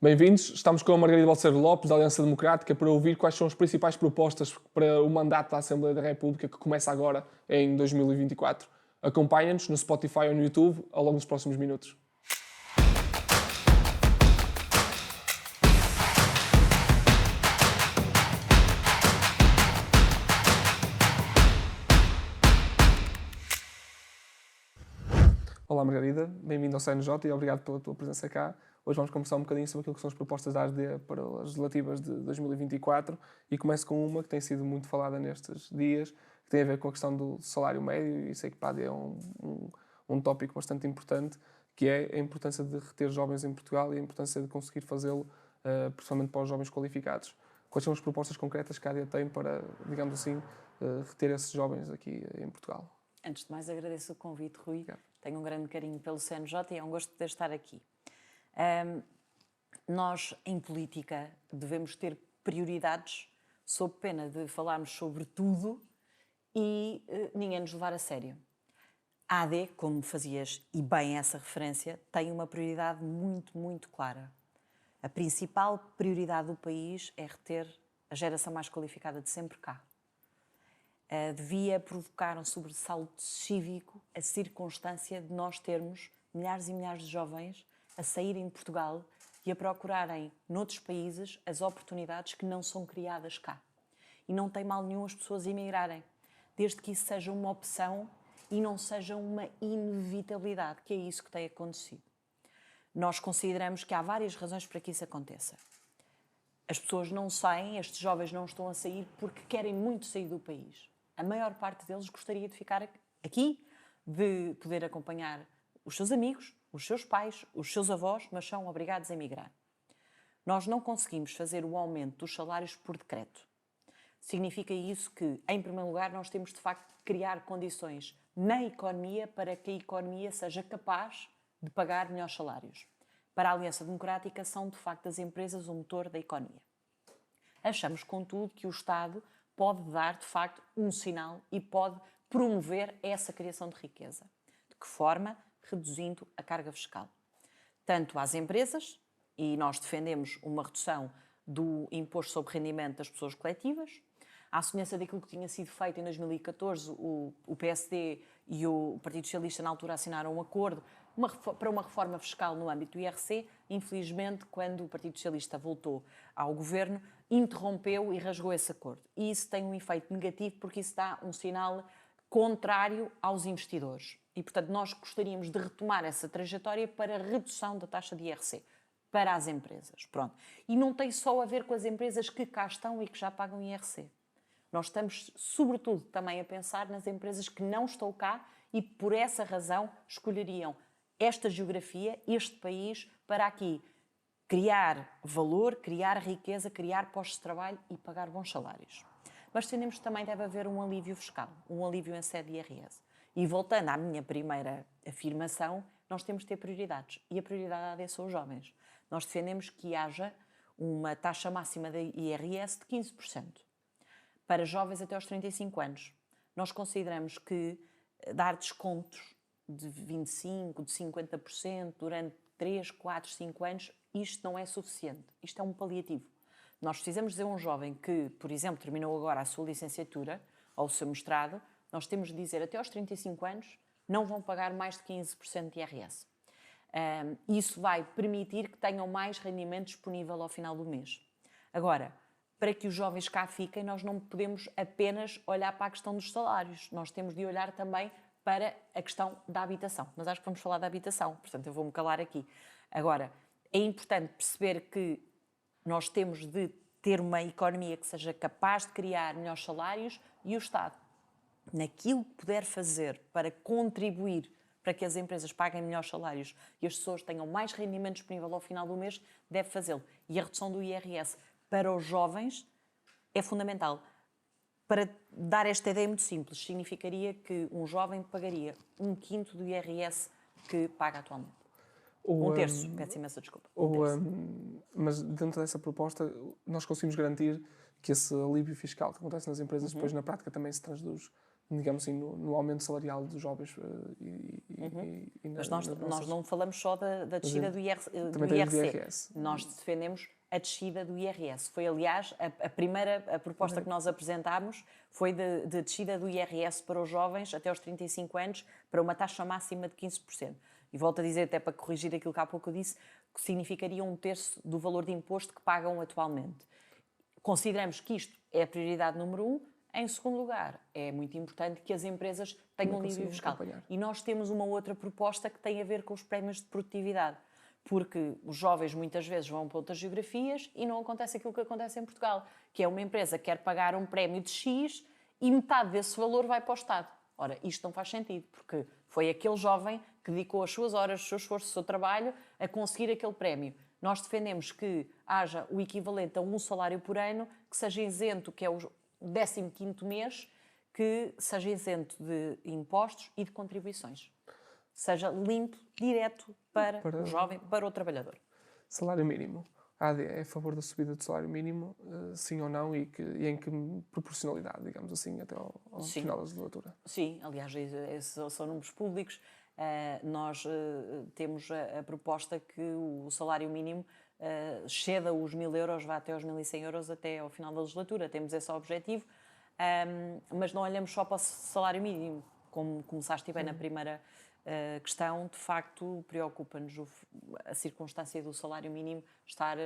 Bem-vindos. Estamos com a Margarida Balseiro Lopes, da Aliança Democrática, para ouvir quais são as principais propostas para o mandato da Assembleia da República, que começa agora em 2024. Acompanha-nos no Spotify ou no YouTube ao longo dos próximos minutos. Olá Margarida, bem-vindo ao CNJ e obrigado pela tua presença cá. Hoje vamos conversar um bocadinho sobre aquilo que são as propostas da AD para as legislativas de 2024 e começo com uma que tem sido muito falada nestes dias, que tem a ver com a questão do salário médio, e sei que para a AD é um tópico bastante importante, que é a importância de reter jovens em Portugal e a importância de conseguir fazê-lo, principalmente para os jovens qualificados. Quais são as propostas concretas que a AD tem para, digamos assim, reter esses jovens aqui em Portugal? Antes de mais, agradeço o convite, Rui. Obrigado. Tenho um grande carinho pelo CNJ e é um gosto poder estar aqui. Nós, em política, devemos ter prioridades sob pena de falarmos sobre tudo e ninguém nos levar a sério. A AD, como fazias e bem essa referência, tem uma prioridade muito clara. A principal prioridade do país é reter a geração mais qualificada de sempre cá. Devia provocar um sobressalto cívico a circunstância de nós termos milhares e milhares de jovens a saírem de Portugal e a procurarem noutros países as oportunidades que não são criadas cá. E não tem mal nenhum as pessoas emigrarem, desde que isso seja uma opção e não seja uma inevitabilidade, que é isso que tem acontecido. Nós consideramos que há várias razões para que isso aconteça. As pessoas não saem, estes jovens não estão a sair porque querem muito sair do país. A maior parte deles gostaria de ficar aqui, de poder acompanhar os seus amigos, os seus pais, os seus avós, mas são obrigados a emigrar. Nós não conseguimos fazer o aumento dos salários por decreto. Significa isso que, em primeiro lugar, nós temos de facto de criar condições na economia para que a economia seja capaz de pagar melhores salários. Para a Aliança Democrática são de facto as empresas o motor da economia. Achamos, contudo, que o Estado pode dar, de facto, um sinal e pode promover essa criação de riqueza. De que forma? Reduzindo a carga fiscal. Tanto às empresas, e nós defendemos uma redução do imposto sobre rendimento das pessoas coletivas, à semelhança daquilo que tinha sido feito em 2014, o PSD e o Partido Socialista na altura assinaram um acordo para uma reforma fiscal no âmbito do IRC. Infelizmente, quando o Partido Socialista voltou ao governo, interrompeu e rasgou esse acordo. E isso tem um efeito negativo porque isso dá um sinal contrário aos investidores. E, portanto, nós gostaríamos de retomar essa trajetória para a redução da taxa de IRC para as empresas. Pronto. E não tem só a ver com as empresas que cá estão e que já pagam IRC. Nós estamos, sobretudo, também a pensar nas empresas que não estão cá e, por essa razão, escolheriam esta geografia, este país, para aqui criar valor, criar riqueza, criar postos de trabalho e pagar bons salários. Mas defendemos que também deve haver um alívio fiscal, um alívio em sede de IRS. E voltando à minha primeira afirmação, nós temos de ter prioridades. E a prioridade é são os jovens. Nós defendemos que haja uma taxa máxima de IRS de 15%. Para jovens até aos 35 anos. Nós consideramos que dar descontos de 25%, de 50% durante 3, 4, 5 anos, isto não é suficiente. Isto é um paliativo. Nós precisamos dizer a um jovem que, por exemplo, terminou agora a sua licenciatura ou o seu mestrado, nós temos de dizer até aos 35 anos não vão pagar mais de 15% de IRS. Isso vai permitir que tenham mais rendimento disponível ao final do mês. Agora, para que os jovens cá fiquem, nós não podemos apenas olhar para a questão dos salários. Nós temos de olhar também para a questão da habitação. Mas acho que vamos falar da habitação, portanto eu vou-me calar aqui. Agora, é importante perceber que nós temos de ter uma economia que seja capaz de criar melhores salários e o Estado, naquilo que puder fazer para contribuir para que as empresas paguem melhores salários e as pessoas tenham mais rendimento disponível ao final do mês, deve fazê-lo. E a redução do IRS para os jovens é fundamental. Para dar esta ideia muito simples, significaria que um jovem pagaria 1/5 do IRS que paga atualmente. Um terço, peço imensa desculpa. Mas dentro dessa proposta, nós conseguimos garantir que esse alívio fiscal que acontece nas empresas depois na prática também se traduz digamos assim, no aumento salarial dos jovens Mas nós não falamos só da descida do também tem do IRC. IRS. Nós defendemos a descida do IRS. Foi, aliás, a proposta que nós apresentámos foi de descida do IRS para os jovens até aos 35 anos para uma taxa máxima de 15%. E volto a dizer, até para corrigir aquilo que há pouco eu disse, que significaria 1/3 do valor de imposto que pagam atualmente. Consideramos que isto é a prioridade número 1. Em segundo lugar, é muito importante que as empresas tenham alívio fiscal. E nós temos uma outra proposta que tem a ver com os prémios de produtividade. Porque os jovens muitas vezes vão para outras geografias e não acontece aquilo que acontece em Portugal, que é uma empresa que quer pagar um prémio de X e metade desse valor vai para o Estado. Ora, isto não faz sentido, porque foi aquele jovem que dedicou as suas horas, o seu esforço, o seu trabalho a conseguir aquele prémio. Nós defendemos que haja o equivalente a um salário por ano, que seja isento, que é o 15º mês, que seja isento de impostos e de contribuições. Seja limpo, direto para o jovem, para o trabalhador. Salário mínimo. A AD é a favor da subida do salário mínimo, sim ou não, e em que proporcionalidade, digamos assim, até ao final da legislatura? Sim, aliás, esses são números públicos. Nós temos a proposta que o salário mínimo ceda os 1.000 euros, vá até aos 1.100 euros até ao final da legislatura. Temos esse objetivo, mas não olhamos só para o salário mínimo. Como começaste bem na primeira questão, de facto, preocupa-nos a circunstância do salário mínimo estar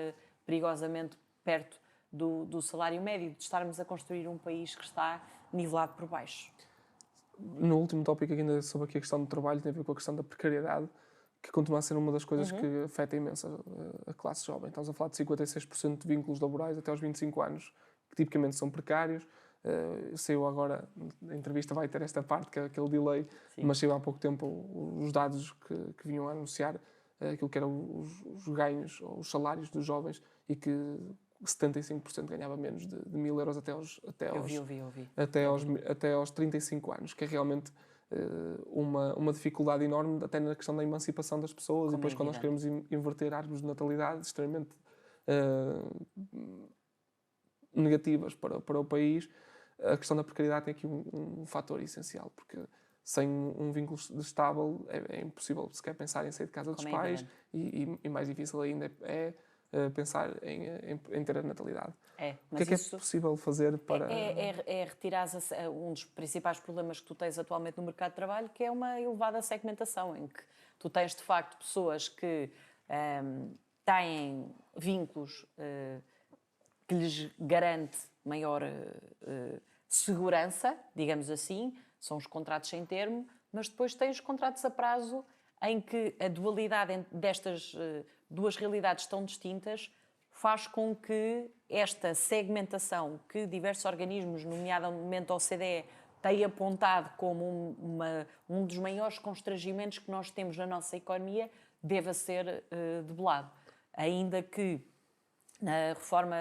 perigosamente perto do salário médio, de estarmos a construir um país que está nivelado por baixo. No último tópico, ainda sobre aqui a questão do trabalho, tem a ver com a questão da precariedade, que continua a ser uma das coisas que afeta imenso a classe jovem. Estamos a falar de 56% de vínculos laborais até aos 25 anos, que tipicamente são precários. Saiu agora, a entrevista vai ter esta parte, que é aquele delay, sim, mas saiu há pouco tempo os dados que vinham a anunciar aquilo que eram os ganhos, ou os salários dos jovens, e que 75% ganhava menos de 1.000 euros até aos 35 anos, que é realmente uma dificuldade enorme, até na questão da emancipação das pessoas. E depois, quando nós queremos inverter árvores de natalidade extremamente negativas para o país, a questão da precariedade tem aqui um fator essencial, porque sem um vínculo estável é impossível sequer pensar em sair de casa dos pais, e mais difícil ainda é pensar em ter a natalidade. O que é possível fazer para... É retirar um dos principais problemas que tu tens atualmente no mercado de trabalho, que é uma elevada segmentação, em que tu tens, de facto, pessoas que têm vínculos que lhes garante maior segurança, digamos assim, são os contratos sem termo, mas depois tens os contratos a prazo, em que a dualidade destas duas realidades tão distintas faz com que esta segmentação que diversos organismos, nomeadamente a OCDE, têm apontado como um dos maiores constrangimentos que nós temos na nossa economia, deva ser debelado. Ainda que na reforma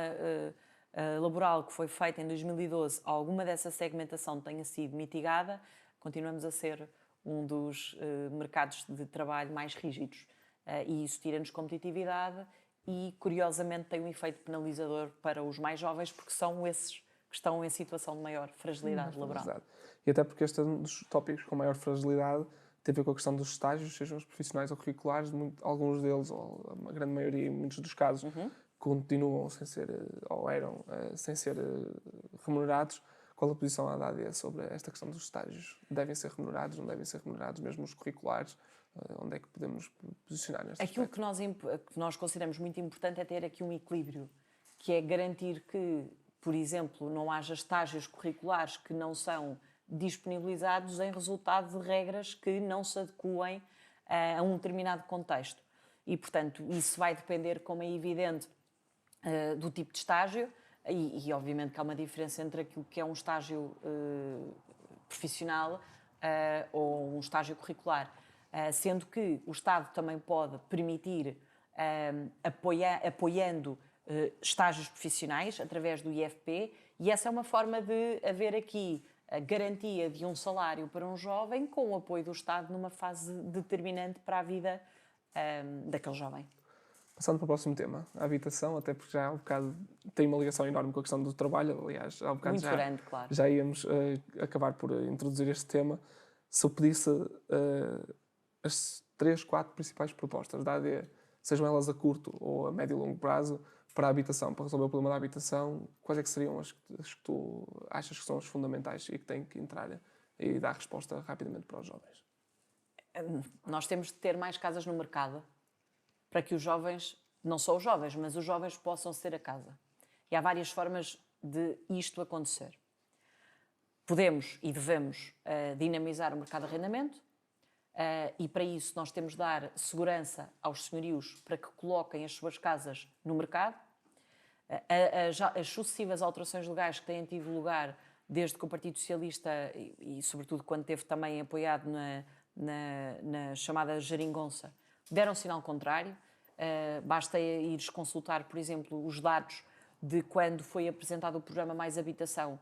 laboral que foi feita em 2012, alguma dessa segmentação tenha sido mitigada, continuamos a ser um dos mercados de trabalho mais rígidos. E isso tira-nos competitividade e, curiosamente, tem um efeito penalizador para os mais jovens, porque são esses que estão em situação de maior fragilidade laboral. E até porque este é um dos tópicos com maior fragilidade, tem a ver com a questão dos estágios, sejam os profissionais ou curriculares, alguns deles, ou a grande maioria, em muitos dos casos, continuam sem ser, ou eram, sem ser remunerados. Qual a posição da AD sobre esta questão dos estágios? Devem ser remunerados, não devem ser remunerados, mesmo os curriculares? Onde é que podemos posicionar neste aspecto? Aquilo que nós consideramos muito importante é ter aqui um equilíbrio, que é garantir que, por exemplo, não haja estágios curriculares que não são disponibilizados em resultado de regras que não se adequem a um determinado contexto. E, portanto, isso vai depender, como é evidente, do tipo de estágio e obviamente que há uma diferença entre aquilo que é um estágio profissional ou um estágio curricular, sendo que o Estado também pode permitir, apoiando estágios profissionais através do IFP, e essa é uma forma de haver aqui a garantia de um salário para um jovem com o apoio do Estado numa fase determinante para a vida daquele jovem. Passando para o próximo tema, a habitação, até porque já há um bocado tem uma ligação enorme com a questão do trabalho, aliás, há um bocado Muito grande, claro. já íamos acabar por introduzir este tema. Se eu pedisse as 3, 4 principais propostas da AD, sejam elas a curto ou a médio e longo prazo, para a habitação, para resolver o problema da habitação, quais é que seriam as que tu achas que são as fundamentais e que têm que entrar e dar resposta rapidamente para os jovens? Nós temos de ter mais casas no mercado para que os jovens, não só os jovens, mas os jovens possam ser a casa. E há várias formas de isto acontecer. Podemos e devemos dinamizar o mercado de arrendamento e para isso nós temos de dar segurança aos senhorios para que coloquem as suas casas no mercado. As sucessivas alterações legais que têm tido lugar desde que o Partido Socialista, e sobretudo quando teve também apoiado na chamada geringonça, deram sinal contrário. Basta ires consultar, por exemplo, os dados de quando foi apresentado o programa Mais Habitação,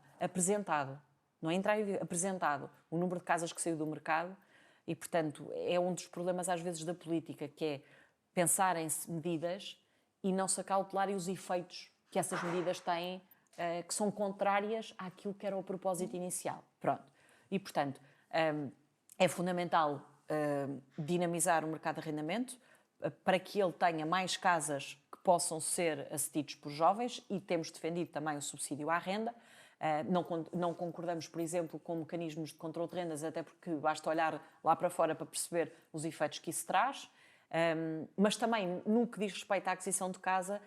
não é entrar e apresentado, o número de casas que saiu do mercado, e, portanto, é um dos problemas às vezes da política, que é pensarem-se medidas e não se acautelarem os efeitos que essas medidas têm, que são contrárias àquilo que era o propósito inicial. Pronto. E, portanto, é fundamental dinamizar o mercado de arrendamento para que ele tenha mais casas que possam ser acedidas por jovens e temos defendido também o subsídio à renda. Não concordamos, por exemplo, com mecanismos de controle de rendas, até porque basta olhar lá para fora para perceber os efeitos que isso traz. Mas também, no que diz respeito à aquisição de casa,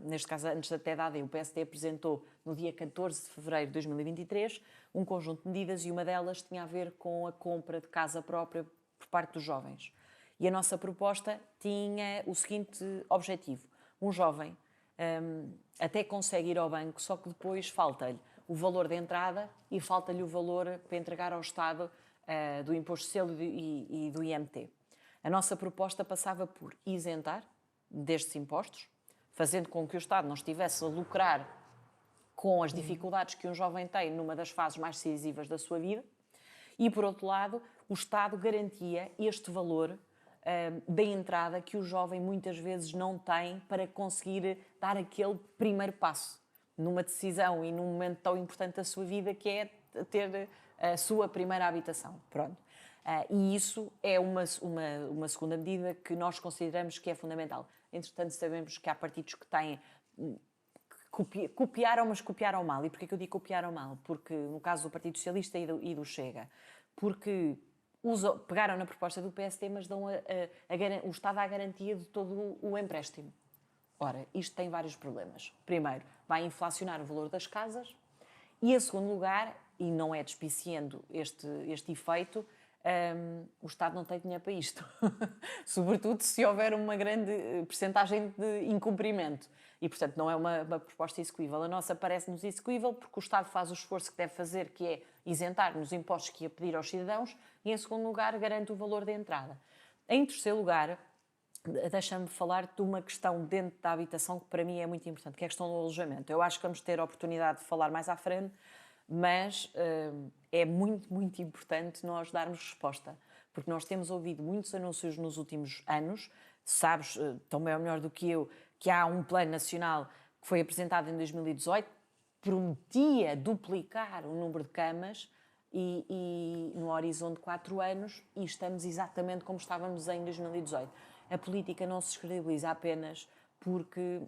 neste caso, antes até da AD, o PSD apresentou no dia 14 de fevereiro de 2023 um conjunto de medidas e uma delas tinha a ver com a compra de casa própria por parte dos jovens. E a nossa proposta tinha o seguinte objetivo: um jovem até consegue ir ao banco, só que depois falta-lhe o valor de entrada e falta-lhe o valor para entregar ao Estado do Imposto de Selo e do IMT. A nossa proposta passava por isentar destes impostos, fazendo com que o Estado não estivesse a lucrar com as dificuldades que um jovem tem numa das fases mais decisivas da sua vida, e, por outro lado, o Estado garantia este valor da entrada que o jovem muitas vezes não tem para conseguir dar aquele primeiro passo numa decisão e num momento tão importante da sua vida, que é ter a sua primeira habitação. Pronto. E isso é uma segunda medida que nós consideramos que é fundamental. Entretanto, sabemos que há partidos que têm... copiaram, mas copiaram mal. E porquê que eu digo copiaram mal? Porque, no caso do Partido Socialista e do Chega, porque pegaram na proposta do PSD, mas dão o Estado à garantia de todo o empréstimo. Ora, isto tem vários problemas. Primeiro, vai inflacionar o valor das casas e, em segundo lugar, e não é despiciando este efeito, o Estado não tem dinheiro para isto. Sobretudo se houver uma grande percentagem de incumprimento. E, portanto, não é uma proposta execuível. A nossa parece-nos execuível porque o Estado faz o esforço que deve fazer, que é isentar nos impostos que ia pedir aos cidadãos, e, em segundo lugar, garante o valor da entrada. Em terceiro lugar, deixa-me falar de uma questão dentro da habitação que para mim é muito importante, que é a questão do alojamento. Eu acho que vamos ter a oportunidade de falar mais à frente, mas é muito, muito importante nós darmos resposta, porque nós temos ouvido muitos anúncios nos últimos anos, sabes, também é melhor do que eu, que há um plano nacional que foi apresentado em 2018, prometia duplicar o número de camas e no horizonte de 4 anos, e estamos exatamente como estávamos em 2018. A política não se descredibiliza apenas porque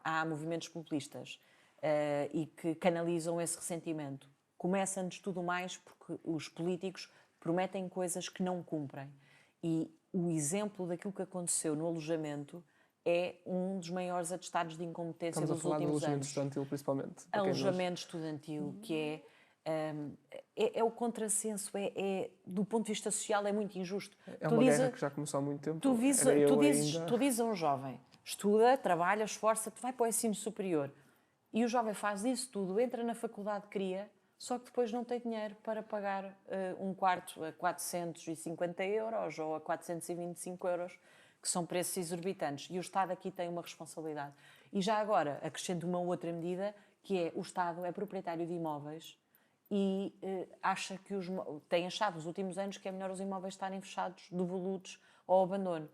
há movimentos populistas e que canalizam esse ressentimento. Começa antes de tudo mais porque os políticos prometem coisas que não cumprem. E o exemplo daquilo que aconteceu no alojamento é um dos maiores atestados de incompetência dos últimos anos. Estamos a falar do alojamento estudantil, principalmente. Alojamento estudantil, que é o contrassenso, do ponto de vista social é muito injusto. É uma guerra que já começou há muito tempo. Tu dizes a um jovem, estuda, trabalha, esforça-te, vai para o ensino superior. E o jovem faz isso tudo, entra na faculdade, cria, só que depois não tem dinheiro para pagar um quarto a 450 euros ou a 425 euros, que são preços exorbitantes. E o Estado aqui tem uma responsabilidade. E já agora, acrescento uma outra medida, que é o Estado é proprietário de imóveis e acha tem achado nos últimos anos que é melhor os imóveis estarem fechados, devolutos ao abandono.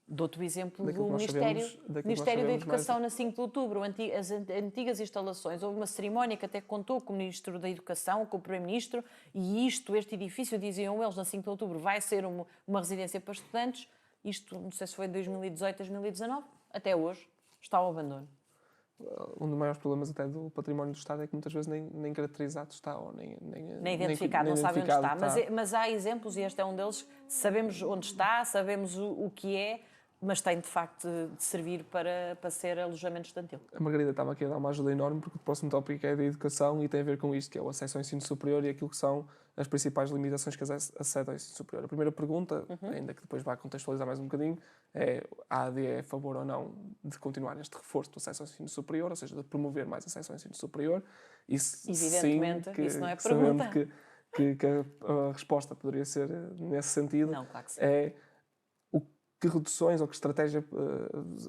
Dou-te o exemplo Daquilo do que nós Ministério, sabemos- daquilo que nós Ministério da sabemos Educação na 5 de Outubro, as antigas instalações. Houve uma cerimónia que até contou com o Ministro da Educação, com o Primeiro-Ministro, e este edifício, diziam eles, na 5 de Outubro, vai ser uma residência para estudantes. Isto, não sei se foi em 2018, 2019, até hoje, está ao abandono. Um dos maiores problemas até do património do Estado é que muitas vezes nem caracterizado está, ou Nem identificado, não sabem onde identificado está. Mas há exemplos, e este é um deles, sabemos onde está, sabemos o que é, mas tem de facto de servir para ser alojamento estudantil. A Margarida estava aqui a dar uma ajuda enorme porque o próximo tópico é da educação e tem a ver com isto, que é o acesso ao ensino superior e aquilo que são as principais limitações que acedem ao ensino superior. A primeira pergunta, ainda que depois vá contextualizar mais um bocadinho, é: a AD é a favor ou não de continuar este reforço do acesso ao ensino superior, ou seja, de promover mais acesso ao ensino superior? Isso, Evidentemente, sim, isso não é sabendo pergunta. que a resposta poderia ser nesse sentido. Não, claro que sim. É que reduções ou que estratégia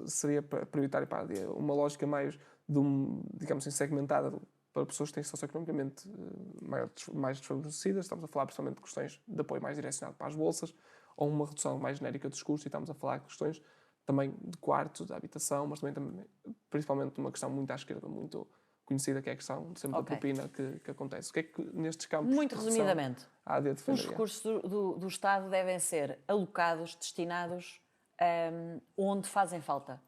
seria prioritária para a AD? Uma lógica mais, digamos assim, segmentada para pessoas que têm socioeconomicamente mais desfavorecidas, estamos a falar principalmente de questões de apoio mais direcionado para as bolsas, ou uma redução mais genérica dos custos, e estamos a falar de questões também de quartos, de habitação, mas também principalmente de uma questão muito à esquerda, muito conhecida, que é a questão de sempre da propina que acontece. O que é que nestes campos Muito resumidamente, a AD os defenderia? recursos do Estado devem ser alocados, destinados onde fazem falta.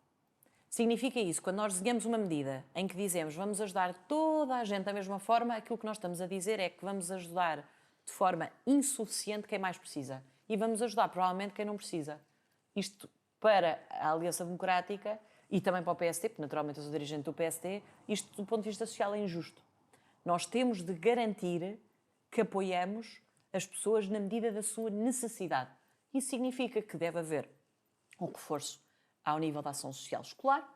Significa isso, quando nós desenhamos uma medida em que dizemos vamos ajudar toda a gente da mesma forma, aquilo que nós estamos a dizer é que vamos ajudar de forma insuficiente quem mais precisa. E vamos ajudar provavelmente quem não precisa. Isto para a Aliança Democrática e também para o PSD, porque naturalmente eu sou dirigente do PSD, isto do ponto de vista social é injusto. Nós temos de garantir que apoiamos as pessoas na medida da sua necessidade. Isso significa que deve haver um reforço ao nível da ação social escolar,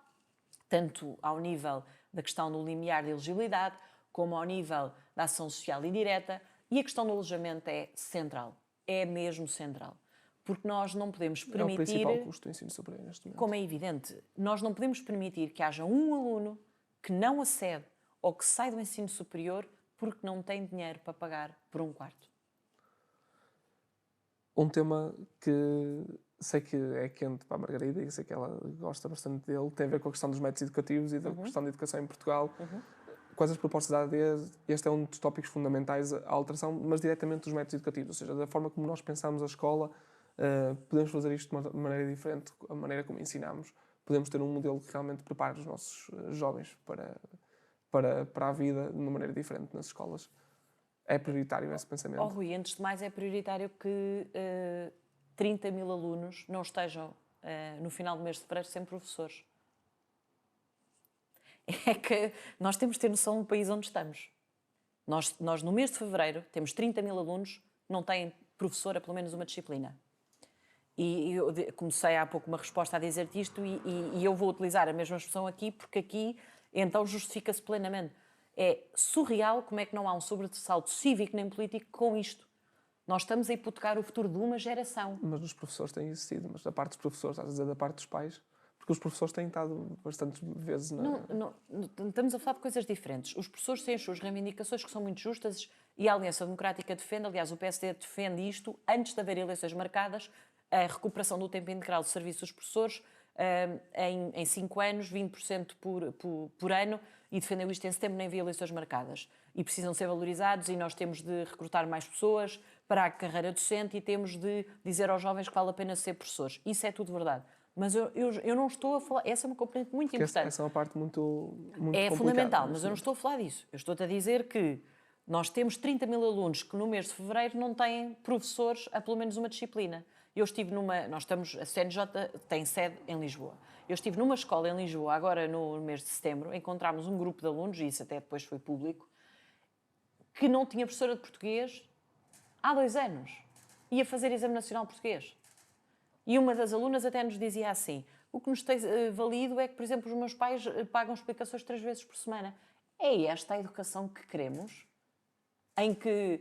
tanto ao nível da questão do limiar de elegibilidade, como ao nível da ação social indireta, e a questão do alojamento é central, é mesmo central. Porque nós não podemos permitir... É o principal custo do ensino superior neste momento. Como é evidente, nós não podemos permitir que haja um aluno que não acede ou que sai do ensino superior porque não tem dinheiro para pagar por um quarto. Um tema que sei que é quente para a Margarida e sei que ela gosta bastante dele, tem a ver com a questão dos métodos educativos e da questão da educação em Portugal. Quais as propostas da AD? Este é um dos tópicos fundamentais, a alteração, mas diretamente dos métodos educativos, ou seja, da forma como nós pensamos a escola, podemos fazer isto de uma maneira diferente, a maneira como ensinamos. Podemos ter um modelo que realmente prepare os nossos jovens para a vida de uma maneira diferente nas escolas. É prioritário esse pensamento. Oh, Rui, antes de mais é prioritário que 30 mil alunos não estejam no final do mês de fevereiro sem professores. É que nós temos de ter noção do país onde estamos. Nós no mês de fevereiro temos 30 mil alunos que não têm professor a pelo menos uma disciplina. E eu comecei há pouco uma resposta a dizer-te isto e eu vou utilizar a mesma expressão aqui porque aqui então justifica-se plenamente. É surreal como é que não há um sobressalto cívico nem político com isto. Nós estamos a hipotecar o futuro de uma geração. Mas nos professores tem existido, mas da parte dos professores, estás a dizer da parte dos pais, porque os professores têm estado bastantes vezes na... Não, estamos a falar de coisas diferentes. Os professores têm as suas reivindicações que são muito justas e a Aliança Democrática defende, aliás, o PSD defende isto antes de haver eleições marcadas, a recuperação do tempo integral de serviço dos professores em 5 anos, 20% por ano, e defendeu isto em setembro, nem havia eleições marcadas. E precisam ser valorizados e nós temos de recrutar mais pessoas para a carreira docente e temos de dizer aos jovens que vale a pena ser professores. Isso é tudo verdade. Mas eu não estou a falar... Essa é uma componente muito importante. Essa é uma parte muito é fundamental, mas eu não estou a falar disso. Eu estou-te a dizer que nós temos 30 mil alunos que no mês de fevereiro não têm professores a pelo menos uma disciplina. Eu estive numa... a CNJ tem sede em Lisboa. Eu estive numa escola em Lisboa, agora no mês de setembro, encontramos um grupo de alunos, e isso até depois foi público, que não tinha professora de português há 2 anos. Ia fazer exame nacional de português. E uma das alunas até nos dizia assim: o que nos tem valido é que, por exemplo, os meus pais pagam explicações 3 vezes por semana. É esta a educação que queremos? Em que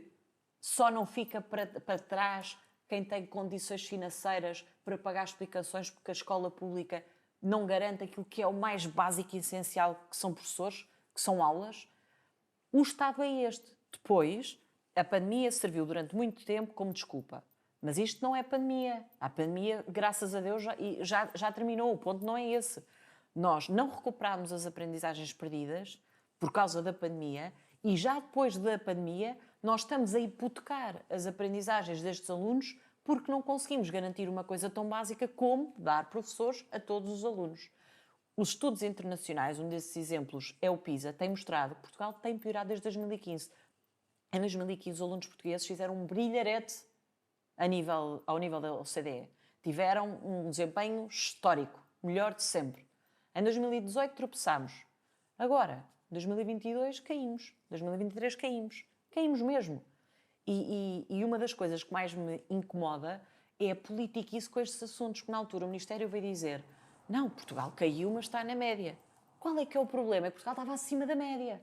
só não fica para trás quem tem condições financeiras para pagar explicações porque a escola pública não garante aquilo que é o mais básico e essencial, que são professores, que são aulas? O estado é este. Depois, a pandemia serviu durante muito tempo como desculpa. Mas isto não é pandemia. A pandemia, graças a Deus, já terminou. O ponto não é esse. Nós não recuperámos as aprendizagens perdidas por causa da pandemia e já depois da pandemia nós estamos a hipotecar as aprendizagens destes alunos porque não conseguimos garantir uma coisa tão básica como dar professores a todos os alunos. Os estudos internacionais, um desses exemplos é o PISA, tem mostrado que Portugal tem piorado desde 2015. Em 2015, os alunos portugueses fizeram um brilharete ao nível da OCDE. Tiveram um desempenho histórico, melhor de sempre. Em 2018 tropeçámos. Agora, em 2022 caímos. Em 2023 caímos. Caímos mesmo. E uma das coisas que mais me incomoda é a politiquice com estes assuntos, que na altura o Ministério veio dizer: não, Portugal caiu, mas está na média. Qual é que é o problema? É que Portugal estava acima da média.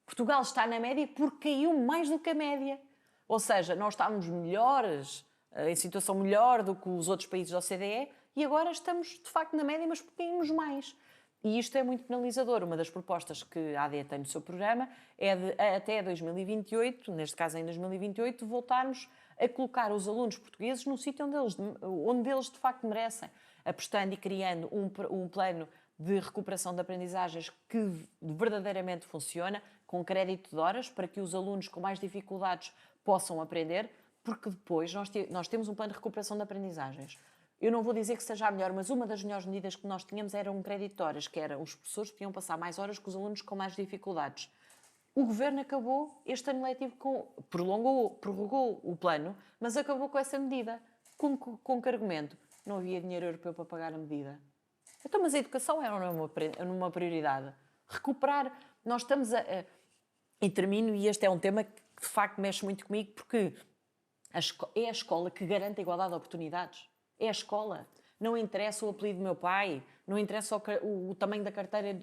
Portugal está na média porque caiu mais do que a média. Ou seja, nós estávamos melhores, em situação melhor do que os outros países da OCDE, e agora estamos, de facto, na média, mas porque caímos mais. E isto é muito penalizador. Uma das propostas que a AD tem no seu programa é de, até 2028, neste caso em 2028, voltarmos a colocar os alunos portugueses no sítio onde eles de facto merecem, apostando e criando um plano de recuperação de aprendizagens que verdadeiramente funciona, com crédito de horas, para que os alunos com mais dificuldades possam aprender, porque depois nós temos um plano de recuperação de aprendizagens. Eu não vou dizer que seja a melhor, mas uma das melhores medidas que nós tínhamos era um crédito de horas, que era os professores que iam passar mais horas que os alunos com mais dificuldades. O Governo acabou este ano letivo, prorrogou o plano, mas acabou com essa medida. Com que argumento? Não havia dinheiro europeu para pagar a medida. Então, mas a educação é uma prioridade. Recuperar, nós estamos e termino, e este é um tema que de facto mexe muito comigo, porque é a escola que garante a igualdade de oportunidades. É a escola. Não interessa o apelido do meu pai, não interessa o tamanho da carteira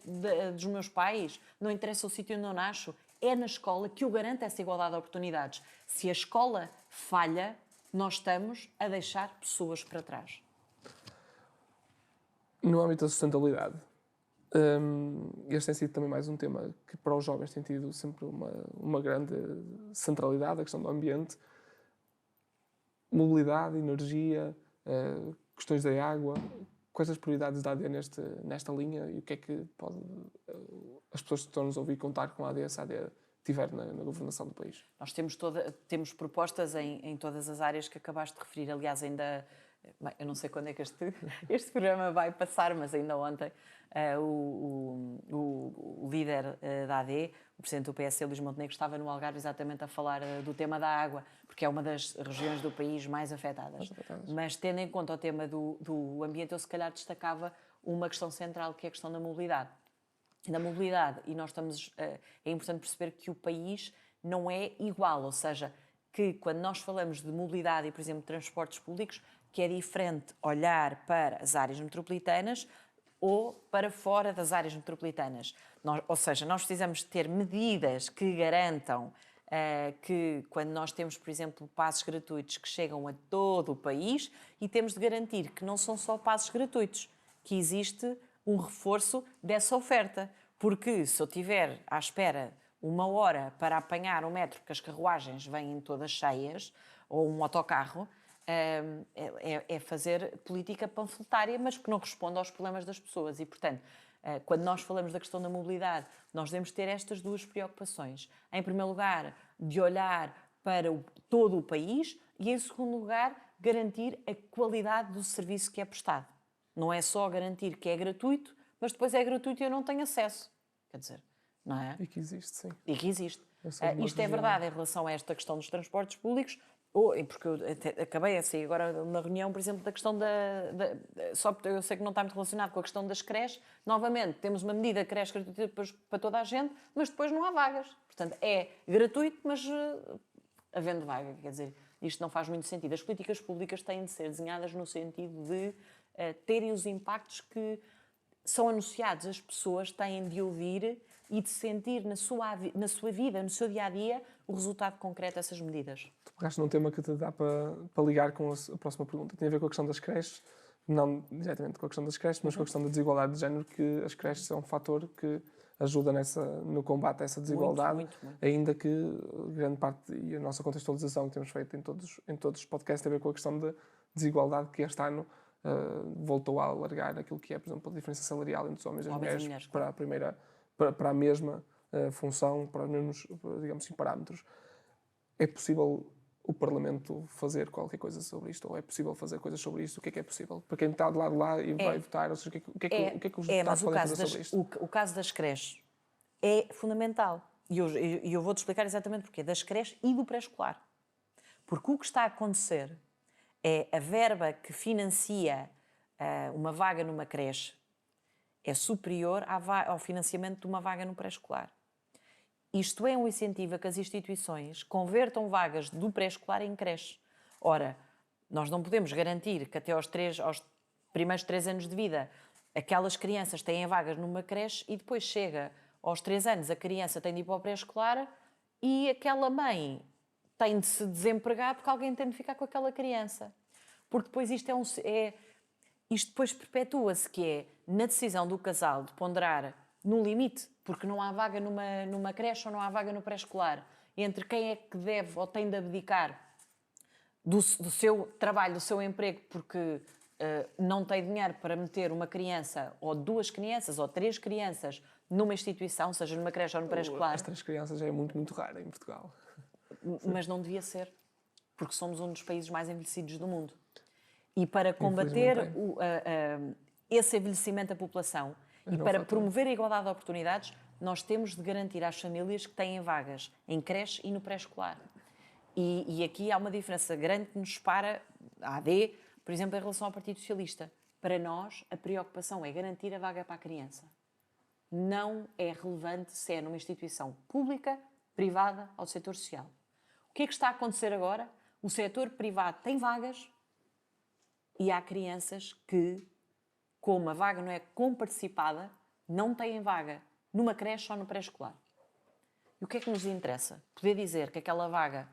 dos meus pais, não interessa o sítio onde eu nasço. É na escola que eu garanto essa igualdade de oportunidades. Se a escola falha, nós estamos a deixar pessoas para trás. No âmbito da sustentabilidade, este tem sido também mais um tema que para os jovens tem tido sempre uma grande centralidade, a questão do ambiente, mobilidade, energia, questões da água. Quais as prioridades da AD nesta linha e o que é que as pessoas que estão nos ouvir contar com a AD se a AD tiver na governação do país? Nós temos propostas em todas as áreas que acabaste de referir. Aliás, ainda... Bem, eu não sei quando é que este programa vai passar, mas ainda ontem o líder da AD, o presidente do PSD, Luís Montenegro, estava no Algarve exatamente a falar do tema da água, porque é uma das regiões do país mais afetadas. Mas tendo em conta o tema do ambiente, eu se calhar destacava uma questão central, que é a questão da mobilidade. E nós é importante perceber que o país não é igual, ou seja, que quando nós falamos de mobilidade e, por exemplo, de transportes públicos, que é diferente olhar para as áreas metropolitanas ou para fora das áreas metropolitanas. Ou seja, nós precisamos ter medidas que garantam que quando nós temos, por exemplo, passes gratuitos que chegam a todo o país, e temos de garantir que não são só passes gratuitos, que existe um reforço dessa oferta. Porque se eu estiver à espera 1 hora para apanhar o metro, porque as carruagens vêm todas cheias, ou um autocarro, é fazer política panfletária, mas que não responde aos problemas das pessoas. E, portanto, quando nós falamos da questão da mobilidade, nós devemos ter estas duas preocupações. Em primeiro lugar, de olhar para todo o país e, em segundo lugar, garantir a qualidade do serviço que é prestado. Não é só garantir que é gratuito, mas depois é gratuito e eu não tenho acesso. Quer dizer, não é? E que existe, sim. E que existe. Isto é verdade em relação a esta questão dos transportes públicos, porque eu acabei a sair agora na reunião, por exemplo, da questão só porque eu sei que não está muito relacionado com a questão das creches. Novamente, temos uma medida de creche gratuita para toda a gente, mas depois não há vagas. Portanto, é gratuito, mas havendo vaga. Quer dizer, isto não faz muito sentido. As políticas públicas têm de ser desenhadas no sentido de terem os impactos que são anunciados. As pessoas têm de ouvir e de sentir na sua vida, no seu dia-a-dia, o resultado concreto dessas medidas. Tu pegaste num tema que te dá para ligar com a próxima pergunta. Tem a ver com a questão das creches, não diretamente com a questão das creches, mas com a questão da desigualdade de género, que as creches são um fator que ajuda no combate a essa desigualdade, Muito, muito, muito. ainda que grande parte, e a nossa contextualização que temos feito em todos os podcasts, tem a ver com a questão da desigualdade que este ano voltou a alargar aquilo que é, por exemplo, a diferença salarial entre os homens e as mulheres para a primeira, para a mesma função, para os mesmos, digamos assim, parâmetros. É possível o Parlamento fazer qualquer coisa sobre isto? Ou é possível fazer coisas sobre isto? O que é possível? Para quem está do lado de lá e vai votar, ou seja, o que é que os deputados podem fazer sobre isto? O caso das creches é fundamental. E eu vou-te explicar exatamente porquê. Das creches e do pré-escolar. Porque o que está a acontecer é a verba que financia uma vaga numa creche é superior ao financiamento de uma vaga no pré-escolar. Isto é um incentivo a que as instituições convertam vagas do pré-escolar em creche. Ora, nós não podemos garantir que até aos primeiros 3 anos de vida aquelas crianças têm vagas numa creche e depois chega aos 3 anos a criança tem de ir para o pré-escolar e aquela mãe tem de se desempregar porque alguém tem de ficar com aquela criança. Porque depois isto depois perpetua-se, que é na decisão do casal de ponderar no limite, porque não há vaga numa creche ou não há vaga no pré-escolar, entre quem é que deve ou tem de abdicar do seu trabalho, do seu emprego, porque não tem dinheiro para meter uma criança, ou 2 crianças, ou 3 crianças numa instituição, seja numa creche ou no pré-escolar. As 3 crianças é muito, muito raro em Portugal. Mas não devia ser, porque somos um dos países mais envelhecidos do mundo. E para combater esse envelhecimento da população e para promover a igualdade de oportunidades, nós temos de garantir às famílias que têm vagas em creche e no pré-escolar. E aqui há uma diferença grande que nos separa, a AD, por exemplo, em relação ao Partido Socialista. Para nós, a preocupação é garantir a vaga para a criança. Não é relevante se é numa instituição pública, privada ou do setor social. O que é que está a acontecer agora? O setor privado tem vagas e há crianças que, como a vaga não é comparticipada, não têm vaga numa creche ou no pré-escolar. E o que é que nos interessa? Poder dizer que aquela vaga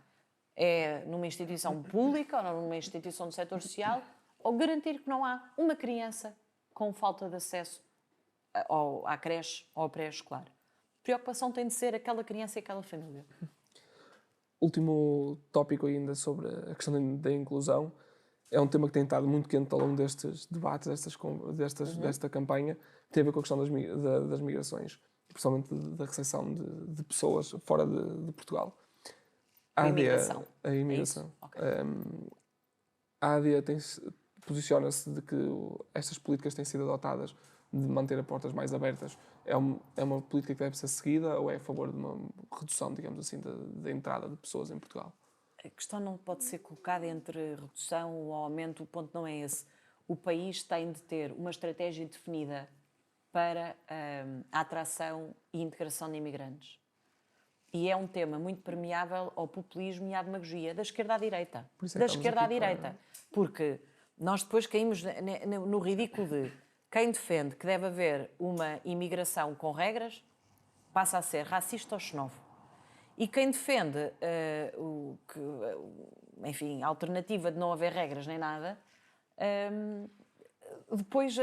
é numa instituição pública ou numa instituição do setor social, ou garantir que não há uma criança com falta de acesso à creche ou ao pré-escolar. A preocupação tem de ser aquela criança e aquela família. Último tópico ainda sobre a questão da inclusão. É um tema que tem estado muito quente ao longo destes debates, desta campanha, que tem a ver com a questão das migrações, principalmente da recepção de pessoas fora de Portugal. A imigração. A imigração. É okay. A AD posiciona-se de que estas políticas têm sido adotadas de manter as portas mais abertas. É uma política que deve ser seguida ou é a favor de uma redução, digamos assim, da entrada de pessoas em Portugal? A questão não pode ser colocada entre redução ou aumento, o ponto não é esse. O país tem de ter uma estratégia definida para a atração e integração de imigrantes. E é um tema muito permeável ao populismo e à demagogia, da esquerda à direita. Da esquerda à direita. Porque nós depois caímos no ridículo de quem defende que deve haver uma imigração com regras passa a ser racista ou xenófobo. E quem defende a alternativa de não haver regras nem nada, depois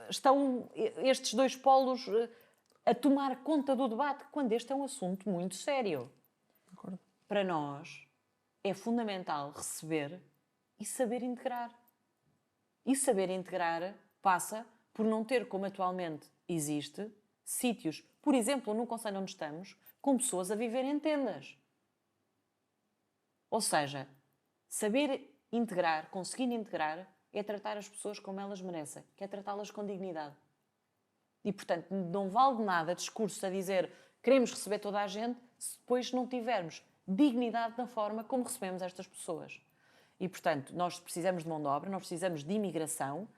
estão estes 2 polos a tomar conta do debate, quando este é um assunto muito sério. Concordo. Para nós é fundamental receber e saber integrar. E saber integrar passa por não ter, como atualmente existe, sítios, por exemplo, no concelho onde estamos, com pessoas a viver em tendas. Ou seja, saber integrar, conseguir integrar, é tratar as pessoas como elas merecem, que é tratá-las com dignidade. E, portanto, não vale de nada discurso a dizer queremos receber toda a gente se depois não tivermos dignidade na forma como recebemos estas pessoas. E, portanto, nós precisamos de mão de obra, nós precisamos de imigração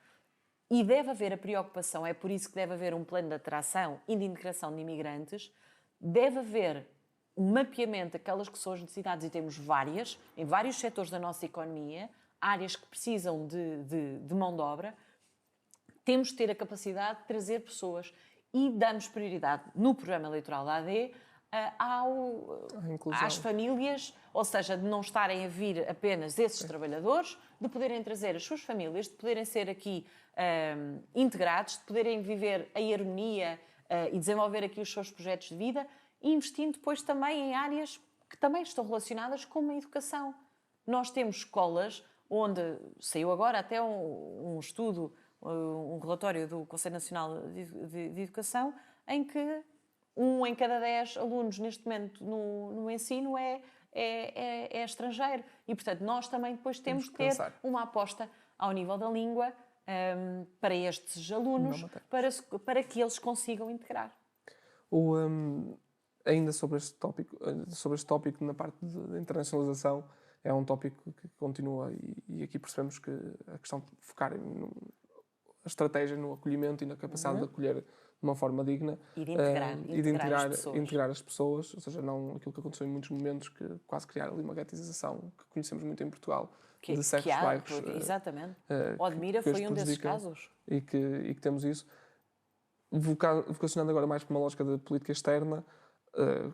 e deve haver a preocupação, é por isso que deve haver um plano de atração e de integração de imigrantes, deve haver um mapeamento daquelas que são as necessidades, e temos várias, em vários setores da nossa economia, áreas que precisam de mão de obra. Temos de ter a capacidade de trazer pessoas e damos prioridade no programa eleitoral da AD às famílias, ou seja, de não estarem a vir apenas esses trabalhadores, de poderem trazer as suas famílias, de poderem ser aqui integrados, de poderem viver a harmonia e desenvolver aqui os seus projetos de vida, e investindo depois também em áreas que também estão relacionadas com a educação. Nós temos escolas onde saiu agora até um estudo, um relatório do Conselho Nacional de Educação, em que 1 em cada 10 alunos neste momento no ensino é estrangeiro. E, portanto, nós também depois temos que ter uma aposta ao nível da língua para estes alunos, para que eles consigam integrar. Ainda sobre este tópico na parte da internacionalização, é um tópico que continua e aqui percebemos que a questão de focar a estratégia no acolhimento e na capacidade de acolher de uma forma digna e de integrar as pessoas, ou seja, não aquilo que aconteceu em muitos momentos, que quase criar ali uma ghettização que conhecemos muito em Portugal, de certos bairros. Exatamente. O Admira foi um desses casos. E que temos isso. Vocacionando agora mais para uma lógica de política externa,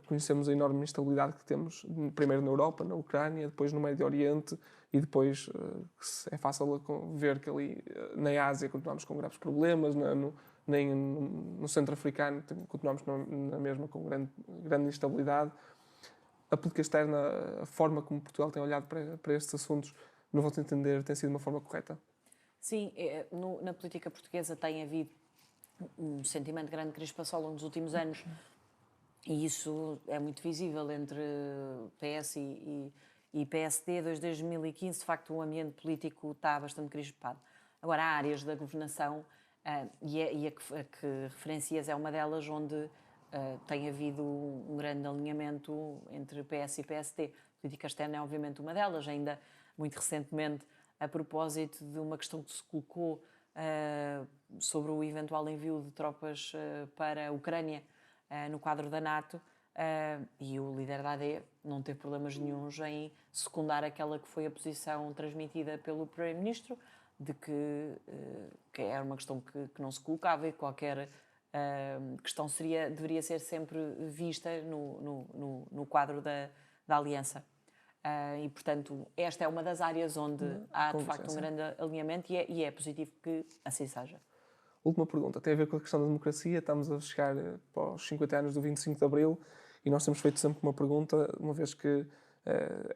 conhecemos a enorme instabilidade que temos, primeiro na Europa, na Ucrânia, depois no Médio Oriente e depois é fácil ver que ali na Ásia continuamos com graves problemas, no centro africano continuamos na mesma com grande instabilidade. A política externa, a forma como Portugal tem olhado para estes assuntos, no vosso entender, tem sido uma forma correta? Sim, na política portuguesa tem havido um sentimento de grande crispação ao longo dos últimos anos. E isso é muito visível entre PS e PSD. Desde 2015, de facto, o ambiente político está bastante crispado. Agora, há áreas da governação, e a que referencias é uma delas, onde tem havido um grande alinhamento entre PS e PSD. A política externa é, obviamente, uma delas. Ainda, muito recentemente, a propósito de uma questão que se colocou sobre o eventual envio de tropas para a Ucrânia, no quadro da NATO, e o líder da AD não teve problemas nenhuns em secundar aquela que foi a posição transmitida pelo Primeiro-Ministro, de que era uma questão que não se colocava e qualquer questão deveria ser sempre vista no quadro da aliança. E, portanto, esta é uma das áreas onde há, de facto, um grande alinhamento e é positivo que assim seja. Última pergunta, tem a ver com a questão da democracia. Estamos a chegar para os 50 anos do 25 de Abril e nós temos feito sempre uma pergunta, uma vez que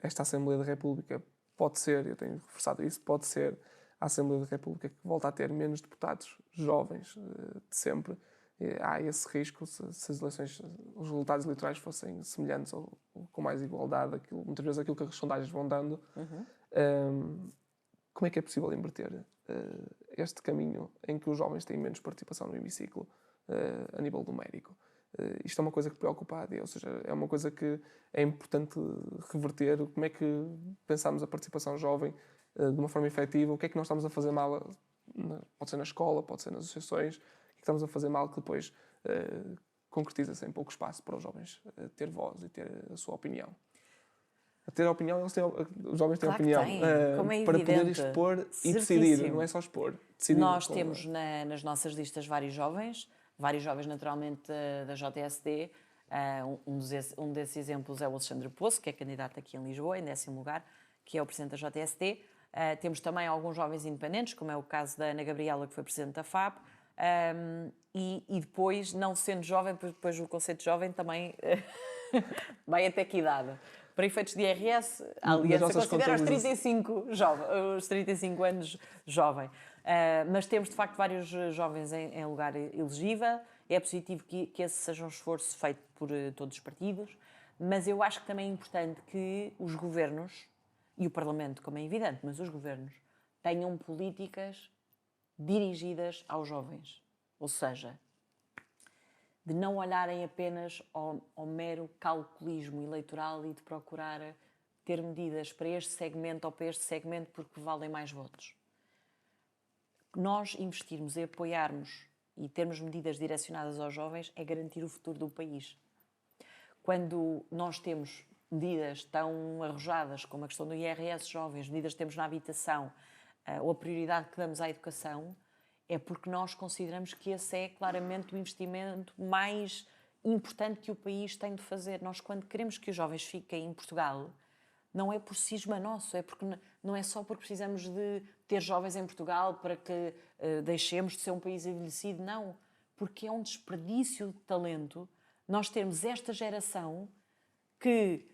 esta Assembleia da República pode ser, eu tenho reforçado isso, pode ser a Assembleia da República que volta a ter menos deputados jovens de sempre. Há esse risco, se os resultados eleitorais fossem semelhantes ou com mais igualdade, muitas vezes aquilo que as sondagens vão dando. Como é que é possível inverter este caminho em que os jovens têm menos participação no hemiciclo a nível numérico? Isto é uma coisa que preocupa a AD, ou seja, é uma coisa que é importante reverter. Como é que pensamos a participação jovem de uma forma efetiva? O que é que nós estamos a fazer mal? Pode ser na escola, pode ser nas associações. O que estamos a fazer mal que depois concretiza-se em pouco espaço para os jovens ter voz e ter a sua opinião? A ter a opinião, os jovens têm opinião. Como é para evidente, poder expor e decidir, não é só expor. Decidir. Nós temos nas nossas listas vários jovens naturalmente da JSD. Um desses exemplos é o Alexandre Poço, que é candidato aqui em Lisboa, em 10º lugar, que é o presidente da JSD. Temos também alguns jovens independentes, como é o caso da Ana Gabriela, que foi presidente da FAP. E depois, não sendo jovem, depois o conceito de jovem também vai até que idade? Para efeitos de IRS, a Aliança considera os 35 anos jovem. Mas temos, de facto, vários jovens em lugar elegível. É positivo que esse seja um esforço feito por todos os partidos. Mas eu acho que também é importante que os governos, e o Parlamento, como é evidente, mas os governos, tenham políticas dirigidas aos jovens. Ou seja, de não olharem apenas ao mero calculismo eleitoral e de procurar ter medidas para este segmento ou para este segmento porque valem mais votos. Nós investirmos e apoiarmos e termos medidas direcionadas aos jovens é garantir o futuro do país. Quando nós temos medidas tão arrojadas como a questão do IRS jovens, medidas que temos na habitação ou a prioridade que damos à educação, é porque nós consideramos que esse é claramente o investimento mais importante que o país tem de fazer. Nós, quando queremos que os jovens fiquem em Portugal, não é por cisma nosso, não é só porque precisamos de ter jovens em Portugal para que deixemos de ser um país envelhecido, não. porque é um desperdício de talento nós termos esta geração que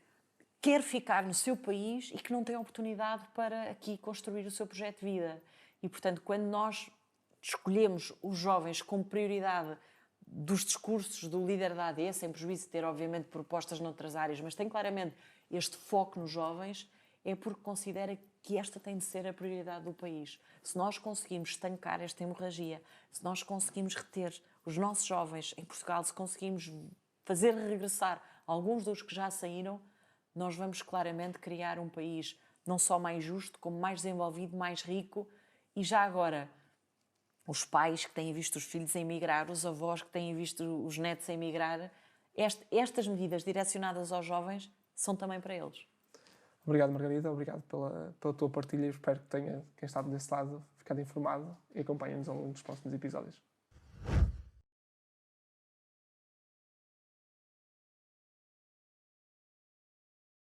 quer ficar no seu país e que não tem oportunidade para aqui construir o seu projeto de vida. E, portanto, quando nós escolhemos os jovens como prioridade dos discursos do líder da AD, sem prejuízo de ter, obviamente, propostas noutras áreas, mas tem claramente este foco nos jovens, é porque considera que esta tem de ser a prioridade do país. Se nós conseguimos estancar esta hemorragia, se nós conseguimos reter os nossos jovens em Portugal, se conseguimos fazer regressar alguns dos que já saíram, nós vamos claramente criar um país não só mais justo, como mais desenvolvido, mais rico. E já agora, os pais que têm visto os filhos a emigrar, os avós que têm visto os netos a emigrar, estas medidas direcionadas aos jovens são também para eles. Obrigado, Margarida. Obrigado pela tua partilha e espero que tenha, quem está desse lado, ficado informado e acompanhe-nos ao longo dos próximos episódios.